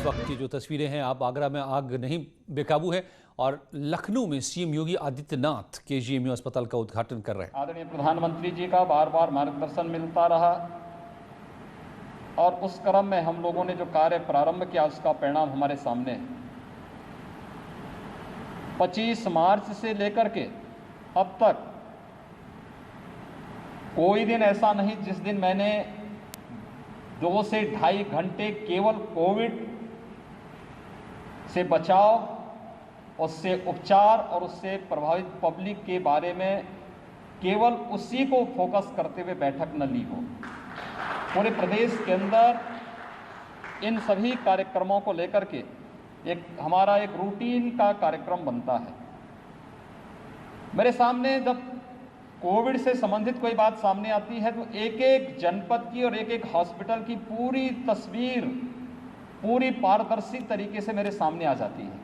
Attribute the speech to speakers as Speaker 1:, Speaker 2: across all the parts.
Speaker 1: इस वक्त की जो तस्वीरें हैं, आप आगरा में आग नहीं बेकाबू है और लखनऊ में सीएम योगी आदित्यनाथ केजीएमयू अस्पताल का उद्घाटन कर रहे हैं।
Speaker 2: आदरणीय प्रधानमंत्री जी का बार बार मार्गदर्शन मिलता रहा और उस क्रम में हम लोगों ने जो कार्य प्रारंभ किया उसका परिणाम हमारे सामने है। 25 मार्च से लेकर के अब तक कोई दिन ऐसा नहीं जिस दिन मैंने 2 से ढाई घंटे केवल कोविड से बचाव, उससे उपचार और उससे प्रभावित पब्लिक के बारे में केवल उसी को फोकस करते हुए बैठक न ली हो। पूरे प्रदेश के अंदर इन सभी कार्यक्रमों को लेकर के हमारा एक रूटीन का कार्यक्रम बनता है। मेरे सामने जब कोविड से संबंधित कोई बात सामने आती है तो एक एक जनपद की और एक एक हॉस्पिटल की पूरी तस्वीर पूरी पारदर्शी तरीके से मेरे सामने आ जाती है।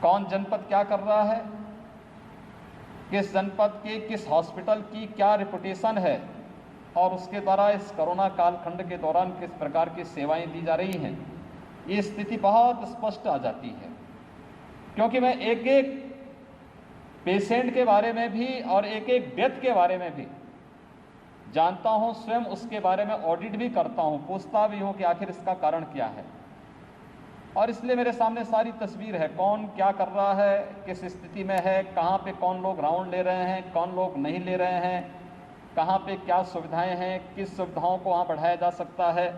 Speaker 2: कौन जनपद क्या कर रहा है, किस जनपद के किस हॉस्पिटल की क्या रेपुटेशन है और उसके द्वारा इस कोरोना कालखंड के दौरान किस प्रकार की सेवाएं दी जा रही हैं, ये स्थिति बहुत स्पष्ट आ जाती है। क्योंकि मैं एक एक पेशेंट के बारे में भी और एक एक डेथ के बारे में भी जानता हूं, स्वयं उसके बारे में ऑडिट भी करता हूं, पूछता भी हूं कि आखिर इसका कारण क्या है। और इसलिए मेरे सामने सारी तस्वीर है, कौन क्या कर रहा है, किस स्थिति में है, कहां पे कौन लोग राउंड ले रहे हैं, कौन लोग नहीं ले रहे हैं, कहां पे क्या सुविधाएं हैं, किस सुविधाओं को वहां बढ़ाया जा सकता है।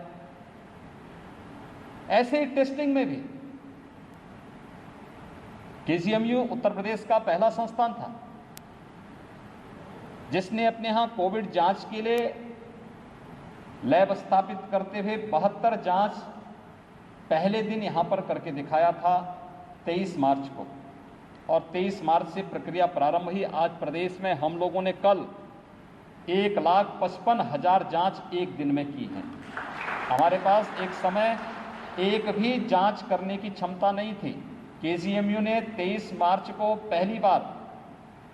Speaker 2: ऐसे ही टेस्टिंग में भी केजीएमयू उत्तर प्रदेश का पहला संस्थान था जिसने अपने यहाँ कोविड जांच के लिए लैब स्थापित करते हुए 72 जांच पहले दिन यहाँ पर करके दिखाया था 23 मार्च को, और 23 मार्च से प्रक्रिया प्रारंभ हुई। आज प्रदेश में हम लोगों ने कल 1,55,000 जांच एक दिन में की है। हमारे पास एक समय एक भी जांच करने की क्षमता नहीं थी। केजीएमयू ने 23 मार्च को पहली बार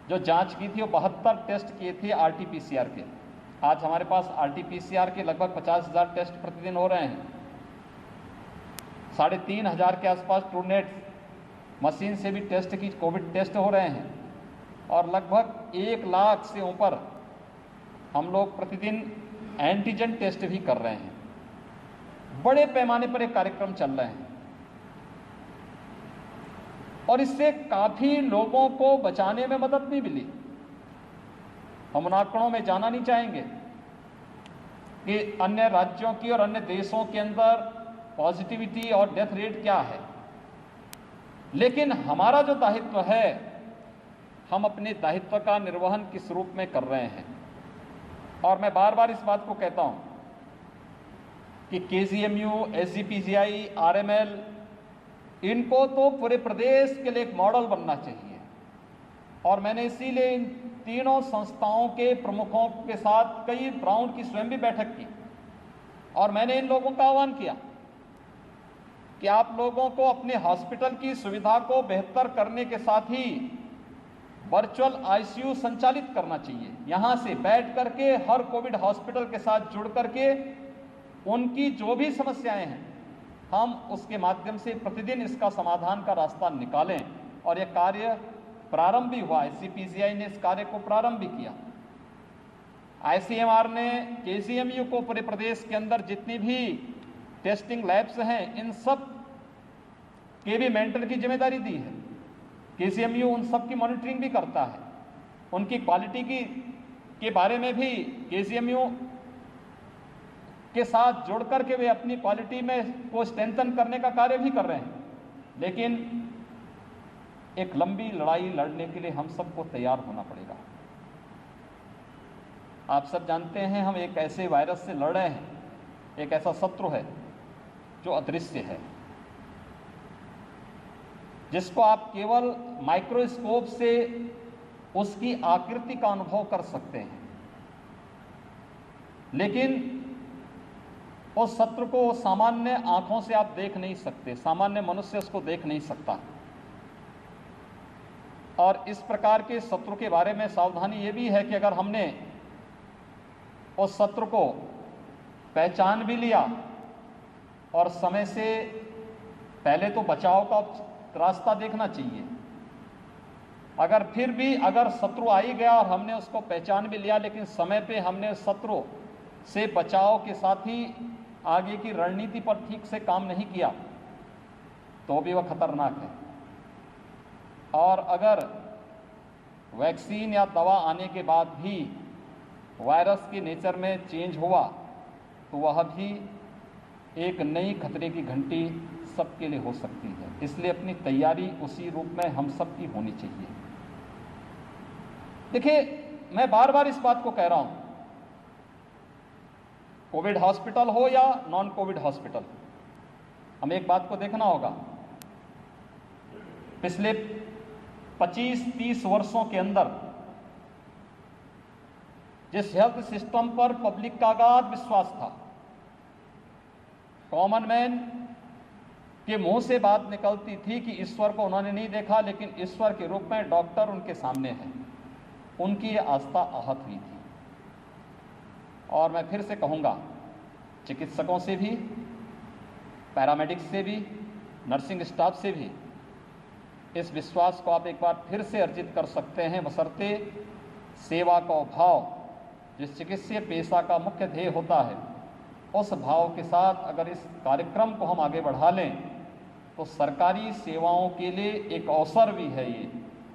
Speaker 2: जो जांच की थी वो 72 टेस्ट किए थे आरटीपीसीआर के। आज हमारे पास आरटीपीसीआर के लगभग 50,000 टेस्ट प्रतिदिन हो रहे हैं। 3,500 के आसपास ट्रूनेट मशीन से भी टेस्ट की कोविड टेस्ट हो रहे हैं और लगभग 1 लाख से ऊपर हम लोग प्रतिदिन एंटीजन टेस्ट भी कर रहे हैं। बड़े पैमाने पर एक कार्यक्रम चल रहे हैं और इससे काफी लोगों को बचाने में मदद भी मिली। हम उन आंकड़ों में जाना नहीं चाहेंगे कि अन्य राज्यों की और अन्य देशों के अंदर पॉजिटिविटी और डेथ रेट क्या है, लेकिन हमारा जो दायित्व है, हम अपने दायित्व का निर्वहन किस रूप में कर रहे हैं। और मैं बार बार इस बात को कहता हूं कि केजीएमयू, एसजीपीजीआई, आरएमएल, इनको तो पूरे प्रदेश के लिए एक मॉडल बनना चाहिए। और मैंने इसीलिए इन तीनों संस्थाओं के प्रमुखों के साथ कई राउंड की स्वयं भी बैठक की और मैंने इन लोगों का आह्वान किया कि आप लोगों को अपने हॉस्पिटल की सुविधा को बेहतर करने के साथ ही वर्चुअल आईसीयू संचालित करना चाहिए। यहां से बैठ करके हर कोविड हॉस्पिटल के साथ जुड़ करके उनकी जो भी समस्याएं हैं हम उसके माध्यम से प्रतिदिन इसका समाधान का रास्ता निकालें। और यह कार्य प्रारंभ भी हुआ, एसजीपीजीआई ने इस कार्य को प्रारंभ भी किया। आईसीएमआर ने केजीएमयू को पूरे प्रदेश के अंदर जितनी भी टेस्टिंग लैब्स हैं इन सब के भी मेंटेन की जिम्मेदारी दी है। केजीएमयू उन सब की मॉनिटरिंग भी करता है, उनकी क्वालिटी के बारे में भी केजीएमयू के साथ जुड़ करके वे अपनी क्वालिटी में को स्ट्रेंथन करने का कार्य भी कर रहे हैं। लेकिन एक लंबी लड़ाई लड़ने के लिए हम सबको तैयार होना पड़ेगा। आप सब जानते हैं हम एक ऐसे वायरस से लड़ रहे हैं, एक ऐसा शत्रु है जो अदृश्य है, जिसको आप केवल माइक्रोस्कोप से उसकी आकृति का अनुभव कर सकते हैं, लेकिन उस शत्रु को सामान्य आंखों से आप देख नहीं सकते, सामान्य मनुष्य उसको देख नहीं सकता। और इस प्रकार के शत्रु के बारे में सावधानी ये भी है कि अगर हमने उस शत्रु को पहचान भी लिया और समय से पहले तो बचाव का रास्ता देखना चाहिए। अगर फिर भी अगर शत्रु आ ही गया और हमने उसको पहचान भी लिया, लेकिन समय पे हमने शत्रु से बचाव के साथ ही आगे की रणनीति पर ठीक से काम नहीं किया तो भी वह खतरनाक है। और अगर वैक्सीन या दवा आने के बाद भी वायरस के नेचर में चेंज हुआ तो वह भी एक नई खतरे की घंटी सबके लिए हो सकती है। इसलिए अपनी तैयारी उसी रूप में हम सब की होनी चाहिए। देखिए, मैं बार बार इस बात को कह रहा हूं, कोविड हॉस्पिटल हो या नॉन कोविड हॉस्पिटल, हमें एक बात को देखना होगा। पिछले 25-30 वर्षों के अंदर जिस हेल्थ सिस्टम पर पब्लिक का अगाध विश्वास था, कॉमन मैन के मुंह से बात निकलती थी कि ईश्वर को उन्होंने नहीं देखा, लेकिन ईश्वर के रूप में डॉक्टर उनके सामने है, उनकी आस्था आहत हुई थी। और मैं फिर से कहूँगा, चिकित्सकों से भी, पैरामेडिक्स से भी, नर्सिंग स्टाफ से भी इस विश्वास को आप एक बार फिर से अर्जित कर सकते हैं, बशर्ते सेवा का भाव जिस चिकित्सीय पेशा का मुख्य ध्येय होता है, उस भाव के साथ अगर इस कार्यक्रम को हम आगे बढ़ा लें तो सरकारी सेवाओं के लिए एक अवसर भी है ये,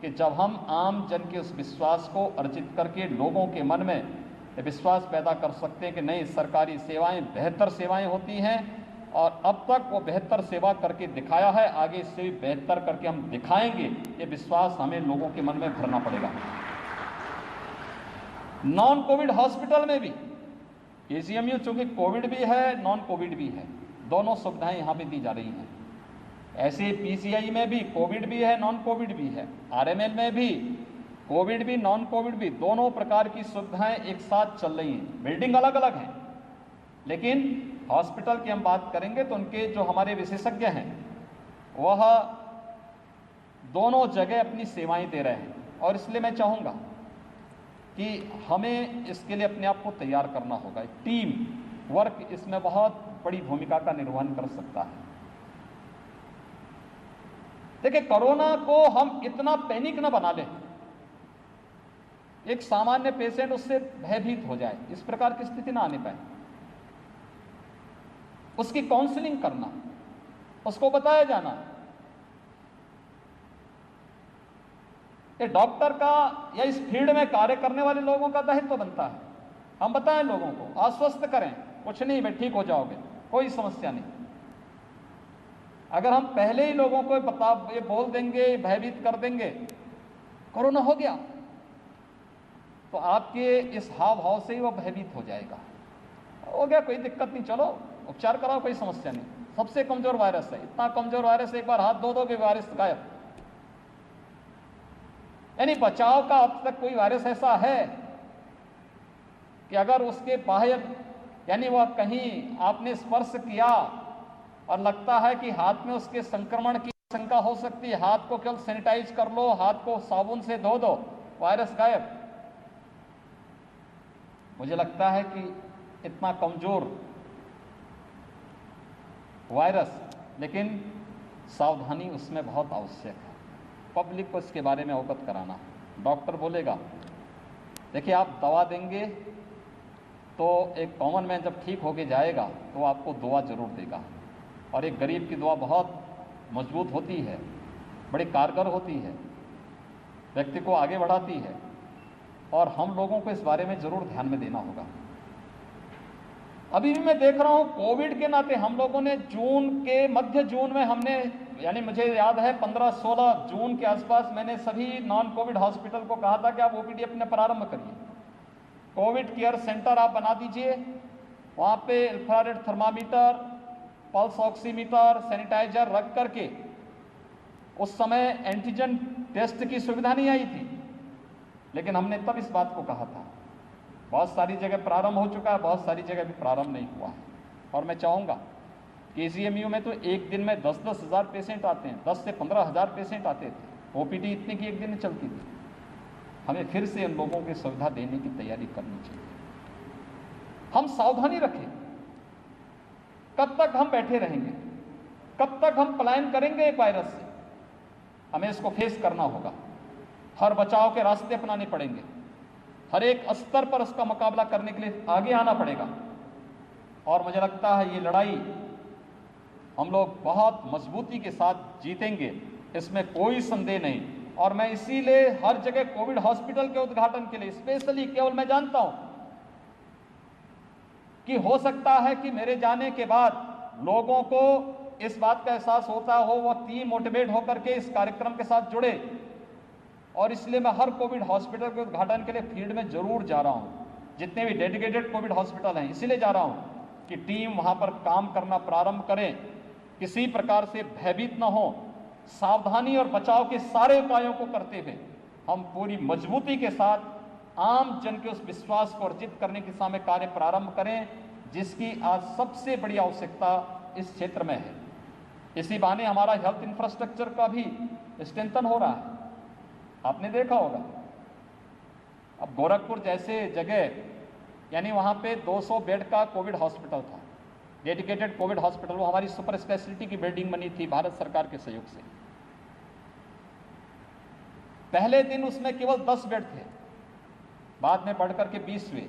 Speaker 2: कि जब हम आम जन के उस विश्वास को अर्जित करके लोगों के मन में ये विश्वास पैदा कर सकते हैं कि नहीं, सरकारी सेवाएं बेहतर सेवाएं होती हैं और अब तक वो बेहतर सेवा करके दिखाया है, आगे इससे भी बेहतर करके हम दिखाएंगे, ये विश्वास हमें लोगों के मन में भरना पड़ेगा। नॉन कोविड हॉस्पिटल में भी केजीएमयू चूंकि कोविड भी है, नॉन कोविड भी है, दोनों सुविधाएं यहाँ पे दी जा रही हैं। ऐसे पीसीआई में भी कोविड भी है, नॉन कोविड भी है, आरएमएल में भी कोविड भी, नॉन कोविड भी, दोनों प्रकार की सुविधाएं एक साथ चल रही हैं। बिल्डिंग अलग अलग हैं, लेकिन हॉस्पिटल की हम बात करेंगे तो उनके जो हमारे विशेषज्ञ हैं वह दोनों जगह अपनी सेवाएं दे रहे हैं। और इसलिए मैं चाहूँगा कि हमें इसके लिए अपने आप को तैयार करना होगा। टीम वर्क इसमें बहुत बड़ी भूमिका का निर्वहन कर सकता है। देखिए, कोरोना को हम इतना पैनिक न बना लें, एक सामान्य पेशेंट उससे भयभीत हो जाए, इस प्रकार की स्थिति ना आने पाए। उसकी काउंसलिंग करना, उसको बताया जाना, ये डॉक्टर का या इस फील्ड में कार्य करने वाले लोगों का दायित्व बनता है। हम बताएं लोगों को, आश्वस्त करें, कुछ नहीं भाई, ठीक हो जाओगे, कोई समस्या नहीं। अगर हम पहले ही लोगों को ये बोल देंगे, भयभीत कर देंगे, कोरोना हो गया, तो आपके इस हाव भाव से ही वो भयभीत हो जाएगा। हो गया, कोई दिक्कत नहीं, चलो उपचार कराओ, कोई समस्या नहीं, सबसे कमजोर वायरस है, इतना कमजोर वायरस, एक बार हाथ धो दोगे वायरस गायब। यानी बचाव का अब तक कोई वायरस ऐसा है कि अगर उसके बाहर, यानी वह कहीं आपने स्पर्श किया और लगता है कि हाथ में उसके संक्रमण की आशंका हो सकती है, हाथ को केवल सैनिटाइज कर लो, हाथ को साबुन से धो दो, वायरस गायब। मुझे लगता है कि इतना कमजोर वायरस, लेकिन सावधानी उसमें बहुत आवश्यक है। पब्लिक को इसके बारे में अवगत कराना। डॉक्टर बोलेगा, देखिए आप दवा देंगे तो एक कॉमन मैन जब ठीक होके जाएगा तो आपको दुआ जरूर देगा, और एक गरीब की दुआ बहुत मजबूत होती है, बड़ी कारगर होती है, व्यक्ति को आगे बढ़ाती है, और हम लोगों को इस बारे में जरूर ध्यान में देना होगा। अभी भी मैं देख रहा हूं, कोविड के नाते हम लोगों ने मध्य जून में हमने, यानी मुझे याद है 15-16 जून के आसपास मैंने सभी नॉन कोविड हॉस्पिटल को कहा था कि आप ओपीडी अपने प्रारंभ करिए, कोविड केयर सेंटर आप बना दीजिए, वहाँ पे infrared thermometer, pulse oximeter, sanitizer रख करके, उस समय एंटीजन टेस्ट की सुविधा नहीं आई थी, लेकिन हमने तब इस बात को कहा था। बहुत सारी जगह प्रारंभ हो चुका है, बहुत सारी जगह भी प्रारंभ नहीं हुआ है। और मैं चाहूँगा, केजीएमयू में तो एक दिन में 10-10 हज़ार पेशेंट आते हैं, 10 से 15 हज़ार पेशेंट आते थे, ओपीडी इतनी की एक दिन में चलती थी। हमें फिर से उन लोगों की सुविधा देने की तैयारी करनी चाहिए। हम सावधानी रखें, कब तक हम बैठे रहेंगे? कब तक हम पलायन करेंगे एक वायरस से? हमें इसको फेस करना होगा, हर बचाव के रास्ते अपनाने पड़ेंगे, हर एक स्तर पर उसका मुकाबला करने के लिए आगे आना पड़ेगा। और मुझे लगता है ये लड़ाई हम लोग बहुत मजबूती के साथ जीतेंगे, इसमें कोई संदेह नहीं। और मैं इसीलिए हर जगह कोविड हॉस्पिटल के उद्घाटन के लिए स्पेशली, केवल मैं जानता हूं कि हो सकता है कि मेरे जाने के बाद लोगों को इस बात का एहसास होता हो, वह टीम मोटिवेट होकर के इस कार्यक्रम के साथ जुड़े। और इसलिए मैं हर कोविड हॉस्पिटल के उद्घाटन के लिए फील्ड में जरूर जा रहा हूं, जितने भी डेडिकेटेड कोविड हॉस्पिटल हैं, इसीलिए जा रहा हूं कि टीम वहां पर काम करना प्रारंभ करें, किसी प्रकार से भयभीत न हो, सावधानी और बचाव के सारे उपायों को करते हुए हम पूरी मजबूती के साथ आम जन के उस विश्वास को अर्जित करने की दिशा में कार्य प्रारंभ करें, जिसकी आज सबसे बड़ी आवश्यकता इस क्षेत्र में है। इसी बहाने हमारा हेल्थ इंफ्रास्ट्रक्चर का भी स्ट्रेंथन हो रहा है। आपने देखा होगा, अब गोरखपुर जैसे जगह, यानी वहां पे 200 बेड का कोविड हॉस्पिटल था, डेडिकेटेड कोविड हॉस्पिटल, वो हमारी सुपर स्पेशलिटी की बिल्डिंग बनी थी भारत सरकार के सहयोग से। पहले दिन उसमें केवल 10 बेड थे, बाद में बढ़कर के 20 हुए।